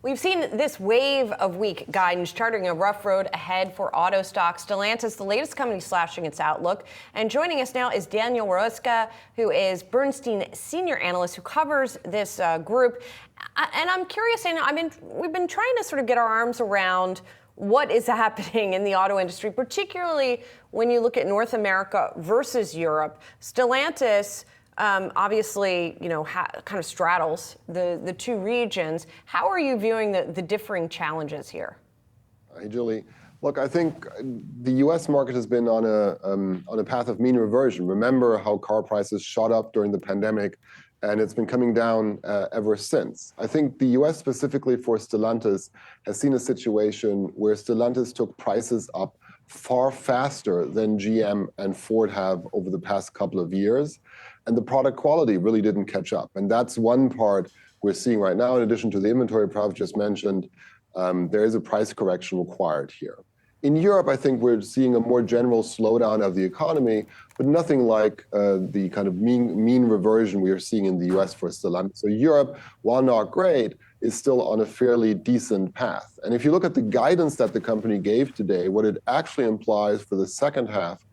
We've seen this wave of weak guidance charting a rough road ahead for auto stocks. Stellantis, the latest company slashing its outlook. And joining us now is Daniel Roeska, who is Bernstein senior analyst who covers this group. And I'm curious, we've been trying to sort of get our arms around what is happening in the auto industry, particularly when you look at North America versus Europe. Stellantis obviously, kind of straddles the two regions. How are you viewing the differing challenges here? Hey, Julie. Look, I think the U.S. market has been on a path of mean reversion. Remember how car prices shot up during the pandemic, and it's been coming down ever since. I think the U.S. specifically for Stellantis has seen a situation where Stellantis took prices up far faster than GM and Ford have over the past couple of years. And the product quality really didn't catch up. And that's one part we're seeing right now. In addition to the inventory Prav just mentioned, there is a price correction required here. In Europe, I think we're seeing a more general slowdown of the economy, but nothing like the kind of mean reversion we are seeing in the US for Stellantis. So Europe, while not great, is still on a fairly decent path. And if you look at the guidance that the company gave today, what it actually implies for the second half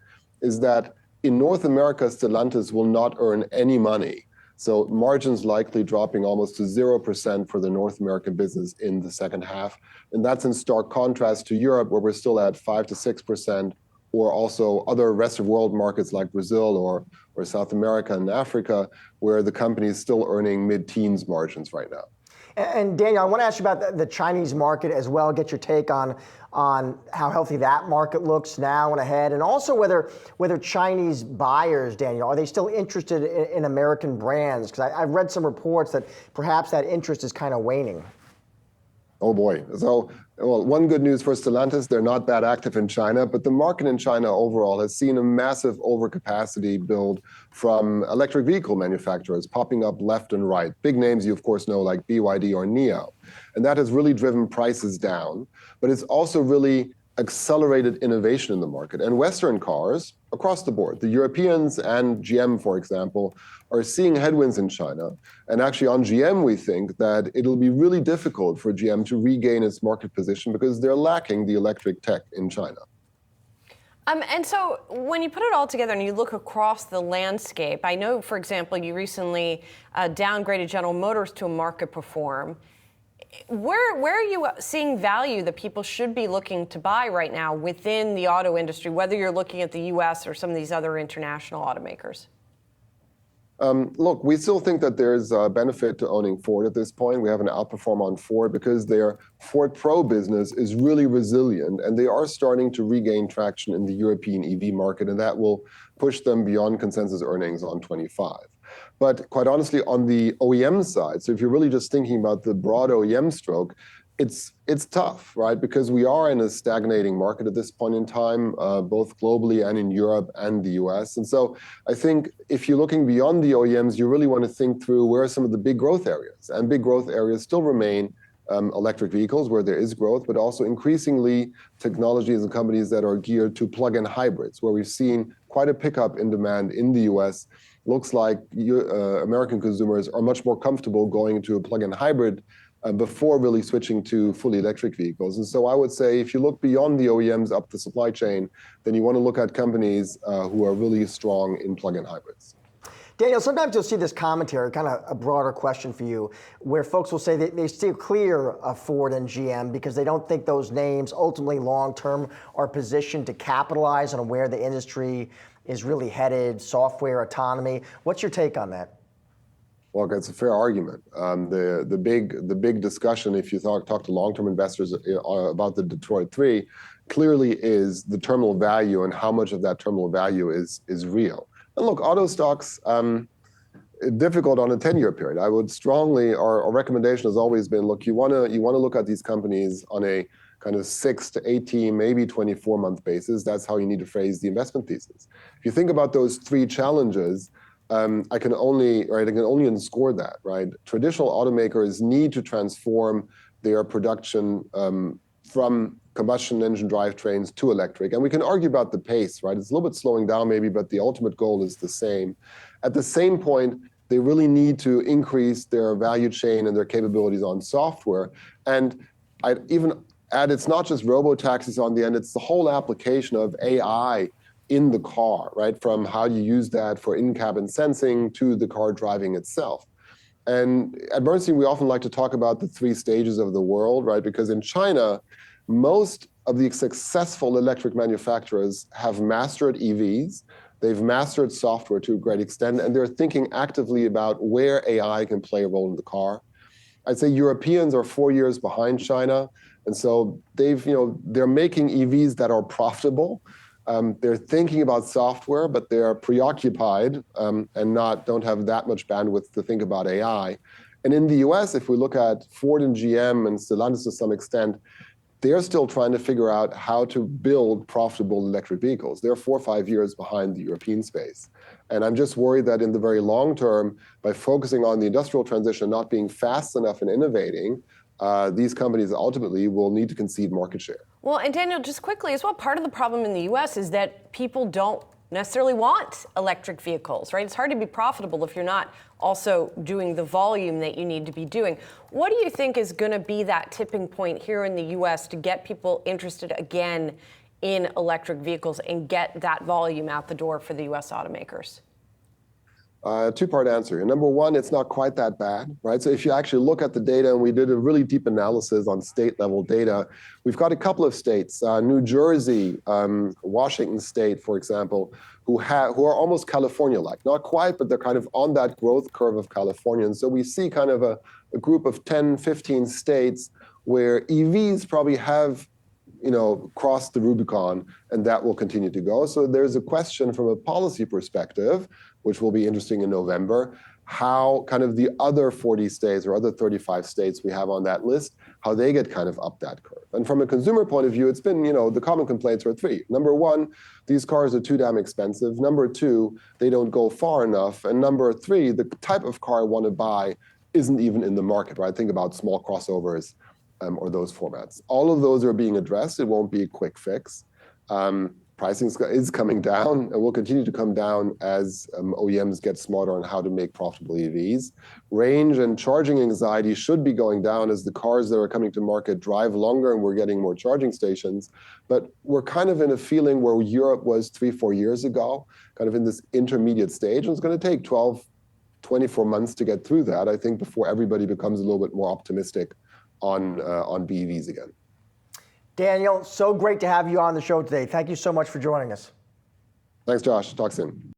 is that in North America, Stellantis will not earn any money. So margins likely dropping almost to 0% for the North American business in the second half. And that's in stark contrast to Europe, where we're still at 5 to 6%, or also other rest of world markets like Brazil or South America and Africa, where the company is still earning mid-teens margins right now. And Daniel, I want to ask you about the Chinese market as well, get your take on how healthy that market looks now and ahead, and also whether Chinese buyers, Daniel, are they still interested in American brands? Because I've read some reports that perhaps that interest is kind of waning. Oh boy. So, well, one good news for Stellantis, they're not that active in China, but the market in China overall has seen a massive overcapacity build from electric vehicle manufacturers popping up left and right. Big names you, of course, know like BYD or NIO. And that has really driven prices down, but it's also really accelerated innovation in the market. And Western cars, across the board, the Europeans and GM, for example, are seeing headwinds in China. And actually on GM, we think that it'll be really difficult for GM to regain its market position because they're lacking the electric tech in China. And so when you put it all together and you look across the landscape, I know, for example, you recently downgraded General Motors to a market perform. Where are you seeing value that people should be looking to buy right now within the auto industry, whether you're looking at the U.S. or some of these other international automakers? Look, we still think that there's a benefit to owning Ford at this point. We have an outperform on Ford because their Ford Pro business is really resilient, and they are starting to regain traction in the European EV market, and that will push them beyond consensus earnings on 25. But quite honestly, on the OEM side, so if you're really just thinking about the broad OEM stroke, it's tough, right? Because we are in a stagnating market at this point in time, both globally and in Europe and the US. And so I think if you're looking beyond the OEMs, you really want to think through where are some of the big growth areas. And big growth areas still remain electric vehicles where there is growth, but also increasingly technologies and companies that are geared to plug-in hybrids, where we've seen quite a pickup in demand in the US. Looks like American consumers are much more comfortable going into a plug-in hybrid before really switching to fully electric vehicles. And so I would say if you look beyond the OEMs up the supply chain, then you want to look at companies who are really strong in plug-in hybrids. Daniel, sometimes you'll see this commentary, kind of a broader question for you, where folks will say that they steer clear of Ford and GM because they don't think those names ultimately long-term are positioned to capitalize on where the industry is really headed, software, autonomy. What's your take on that? Well, it's a fair argument. The big discussion, if you talk to long-term investors about the Detroit 3, clearly is the terminal value and how much of that terminal value is real. And look, auto stocks, difficult on a 10-year period. I would strongly, our recommendation has always been, look, you want to look at these companies on a kind of 6 to 18, maybe 24-month basis. That's how you need to phrase the investment thesis. If you think about those three challenges, I can only underscore that, right? Traditional automakers need to transform their production from combustion engine drivetrains to electric. And we can argue about the pace, right? It's a little bit slowing down maybe, but the ultimate goal is the same. At the same point, they really need to increase their value chain and their capabilities on software. And I'd even add, it's not just robo-taxis on the end, it's the whole application of AI in the car, right? From how you use that for in-cabin sensing to the car driving itself. And at Bernstein, we often like to talk about the 3 stages of the world, right? Because in China, most of the successful electric manufacturers have mastered EVs. They've mastered software to a great extent, and they're thinking actively about where AI can play a role in the car. I'd say Europeans are 4 years behind China, and so they're making EVs that are profitable. They're thinking about software, but they're preoccupied and don't have that much bandwidth to think about AI. And in the US, if we look at Ford and GM and Stellantis to some extent, they're still trying to figure out how to build profitable electric vehicles. They're 4 or 5 years behind the European space. And I'm just worried that in the very long term, by focusing on the industrial transition, not being fast enough in innovating, these companies ultimately will need to concede market share. Well, and Daniel, just quickly as well, part of the problem in the US is that people don't necessarily want electric vehicles, right? It's hard to be profitable if you're not also doing the volume that you need to be doing. What do you think is going to be that tipping point here in the US to get people interested again in electric vehicles and get that volume out the door for the US automakers? 2-part answer. Number one, it's not quite that bad, right? So if you actually look at the data, and we did a really deep analysis on state level data, we've got a couple of states, New Jersey, Washington State, for example, who are almost California-like. Not quite, but they're kind of on that growth curve of California. And so we see kind of a group of 10, 15 states where EVs probably have crossed the Rubicon, and that will continue to go. So there's a question from a policy perspective, which will be interesting in November, how kind of the other 40 states or other 35 states we have on that list, how they get kind of up that curve. And from a consumer point of view, it's been, the common complaints are 3. Number one, these cars are too damn expensive. Number 2, they don't go far enough. And number 3, the type of car I want to buy isn't even in the market, right? Think about small crossovers or those formats. All of those are being addressed. It won't be a quick fix. Pricing is coming down and will continue to come down as OEMs get smarter on how to make profitable EVs. Range and charging anxiety should be going down as the cars that are coming to market drive longer and we're getting more charging stations. But we're kind of in a feeling where Europe was 3, 4 years ago, kind of in this intermediate stage. And it's going to take 12, 24 months to get through that, I think, before everybody becomes a little bit more optimistic on BEVs again. Daniel, so great to have you on the show today. Thank you so much for joining us. Thanks, Josh. Talk soon.